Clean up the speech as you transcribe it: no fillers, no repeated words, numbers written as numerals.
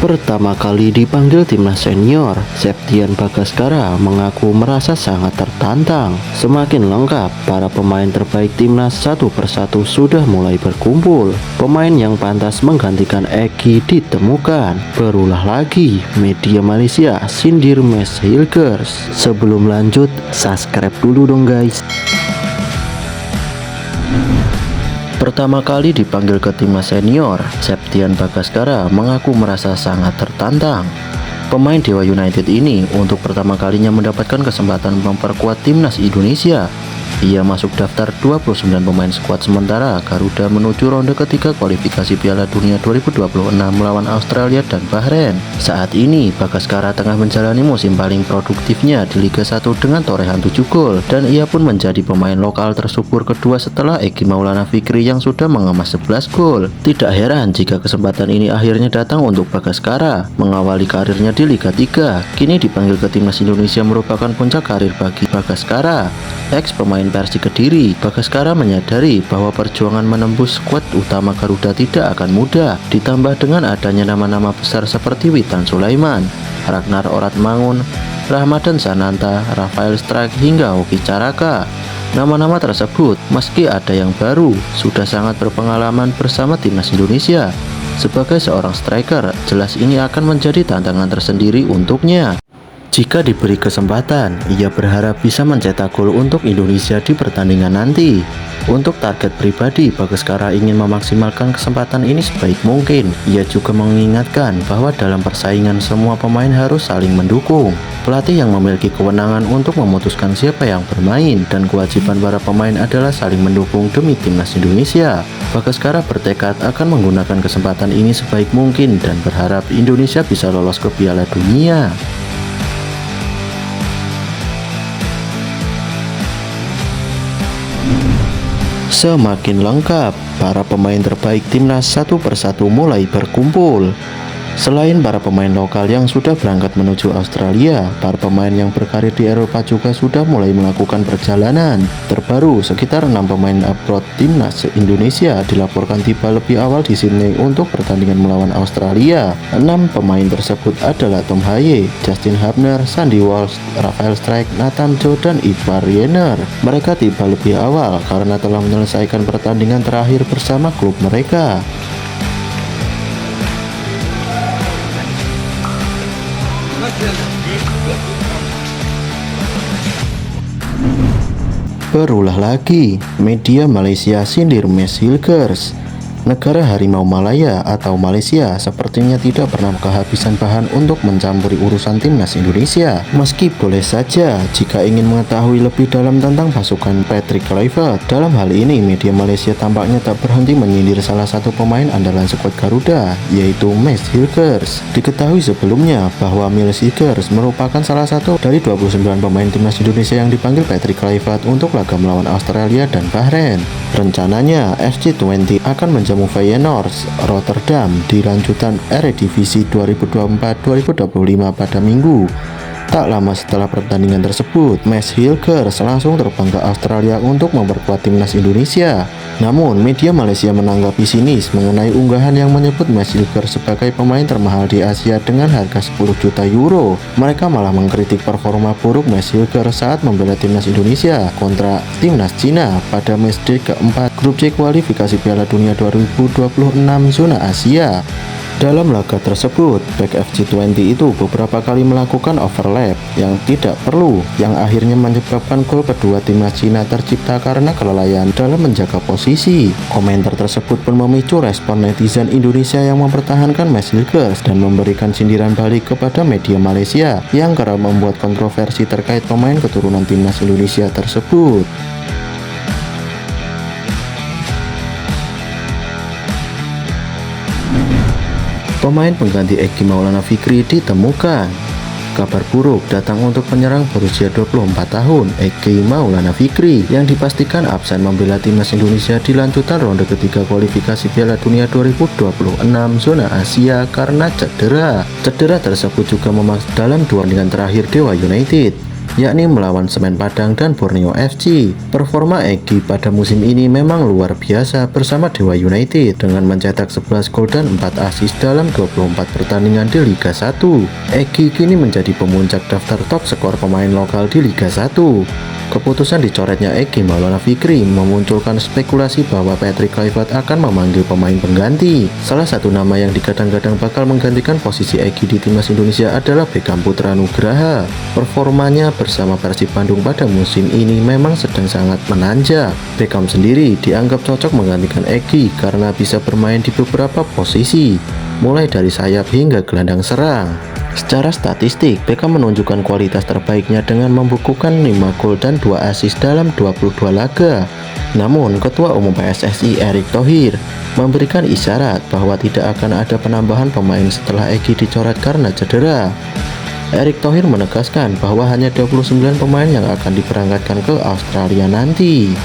Pertama kali dipanggil timnas senior, Septian Bagaskara mengaku merasa sangat tertantang. Semakin lengkap, para pemain terbaik timnas satu persatu sudah mulai berkumpul. Pemain yang pantas menggantikan Egy ditemukan. Berulah lagi, media Malaysia sindir Max Hilgers. Sebelum lanjut, subscribe dulu dong guys. Pertama kali dipanggil ke timnas senior, Septian Bagaskara mengaku merasa sangat tertantang. Pemain Dewa United ini untuk pertama kalinya mendapatkan kesempatan memperkuat timnas Indonesia. Ia masuk daftar 29 pemain skuad sementara Garuda menuju ronde ketiga kualifikasi Piala Dunia 2026 melawan Australia dan Bahrain. Saat ini Bagaskara tengah menjalani musim paling produktifnya di Liga 1 dengan torehan 7 gol, dan ia pun menjadi pemain lokal tersubur kedua setelah Egy Maulana Fikri yang sudah mengemas 11 gol. Tidak heran jika kesempatan ini akhirnya datang untuk Bagaskara. Mengawali karirnya di Liga 3, kini dipanggil ke timnas Indonesia merupakan puncak karir bagi Bagaskara. Ex pemain Persik Kediri, Bagaskara menyadari bahwa perjuangan menembus skuad utama Garuda tidak akan mudah, ditambah dengan adanya nama-nama besar seperti Witan Sulaiman, Ragnar Oratmangun, Ramadan Sananta, Rafael Strike hingga Hoki Caraka. Nama-nama tersebut, meski ada yang baru, sudah sangat berpengalaman bersama timnas Indonesia. Sebagai seorang striker, jelas ini akan menjadi tantangan tersendiri untuknya. Jika diberi kesempatan, ia berharap bisa mencetak gol untuk Indonesia di pertandingan nanti. Untuk target pribadi, Bagaskara ingin memaksimalkan kesempatan ini sebaik mungkin. Ia juga mengingatkan bahwa dalam persaingan semua pemain harus saling mendukung. Pelatih yang memiliki kewenangan untuk memutuskan siapa yang bermain, dan kewajiban para pemain adalah saling mendukung demi timnas Indonesia. Bagaskara bertekad akan menggunakan kesempatan ini sebaik mungkin dan berharap Indonesia bisa lolos ke Piala Dunia. Semakin lengkap, para pemain terbaik timnas satu persatu mulai berkumpul. Selain para pemain lokal yang sudah berangkat menuju Australia, para pemain yang berkarir di Eropa juga sudah mulai melakukan perjalanan. Terbaru, sekitar 6 pemain abroad timnas Indonesia dilaporkan tiba lebih awal di Sydney untuk pertandingan melawan Australia. 6 pemain tersebut adalah Tom Haye, Justin Hubner, Sandy Walsh, Rafael Strike, Nathan Joe, dan Ivar Jenner. Mereka tiba lebih awal karena telah menyelesaikan pertandingan terakhir bersama klub mereka. Berulah lagi, media Malaysia sindir Max Hilgers. Negara harimau Malaya atau Malaysia sepertinya tidak pernah kehabisan bahan untuk mencampuri urusan timnas Indonesia. Meski boleh saja jika ingin mengetahui lebih dalam tentang pasukan Patrick Kluivert. Dalam hal ini, media Malaysia tampaknya tak berhenti menyindir salah satu pemain andalan skuad Garuda, yaitu Max Hilgers. Diketahui sebelumnya bahwa Max Hilgers merupakan salah satu dari 29 pemain timnas Indonesia yang dipanggil Patrick Kluivert untuk laga melawan Australia dan Bahrain. Rencananya, FC20 akan menjamu Feyenoord Rotterdam di lanjutan Eredivisie 2024-2025 pada Minggu. Tak lama setelah pertandingan tersebut, Max Hilgers langsung terbang ke Australia untuk memperkuat timnas Indonesia. Namun, media Malaysia menanggapi sinis mengenai unggahan yang menyebut Max Hilgers sebagai pemain termahal di Asia dengan harga 10 juta euro. Mereka malah mengkritik performa buruk Max Hilgers saat membela timnas Indonesia kontra timnas Cina pada matchday keempat grup C kualifikasi Piala Dunia 2026 zona Asia. Dalam laga tersebut, bek FC20 itu beberapa kali melakukan overlap yang tidak perlu, yang akhirnya menyebabkan gol kedua timnas Cina tercipta karena kelalaian dalam menjaga posisi. Komentar tersebut pun memicu respon netizen Indonesia yang mempertahankan Max Hilgers dan memberikan sindiran balik kepada media Malaysia yang kerap membuat kontroversi terkait pemain keturunan timnas Indonesia tersebut. Pemain pengganti Egy Maulana Fikri ditemukan. Kabar buruk datang untuk penyerang berusia 24 tahun, Egy Maulana Fikri, yang dipastikan absen membela timnas Indonesia di lanjutan ronde ketiga kualifikasi Piala Dunia 2026 zona Asia karena cedera. Cedera tersebut juga memaksa dalam 2 pertandingan terakhir Dewa United. yakni melawan Semen Padang dan Borneo FC. Performa Egy pada musim ini memang luar biasa bersama Dewa United dengan mencetak 11 gol dan 4 assist dalam 24 pertandingan di Liga 1. Egy kini menjadi pemuncak daftar top skor pemain lokal di Liga 1. Keputusan dicoretnya Egy Maulana Fikri memunculkan spekulasi bahwa Patrick Kluivert akan memanggil pemain pengganti. Salah satu nama yang digadang-gadang bakal menggantikan posisi Egy di timnas Indonesia adalah Beckham Putra Nugraha. Performanya bersama Persib Bandung pada musim ini memang sedang sangat menanjak. Beckham sendiri dianggap cocok menggantikan Egy karena bisa bermain di beberapa posisi, mulai dari sayap hingga gelandang serang. Secara statistik, Beckham menunjukkan kualitas terbaiknya dengan membukukan 5 gol dan 2 assist dalam 22 laga. Namun, Ketua Umum PSSI Erick Thohir memberikan isyarat bahwa tidak akan ada penambahan pemain setelah Egy dicoret karena cedera. Erick Thohir menegaskan bahwa hanya 29 pemain yang akan diberangkatkan ke Australia nanti.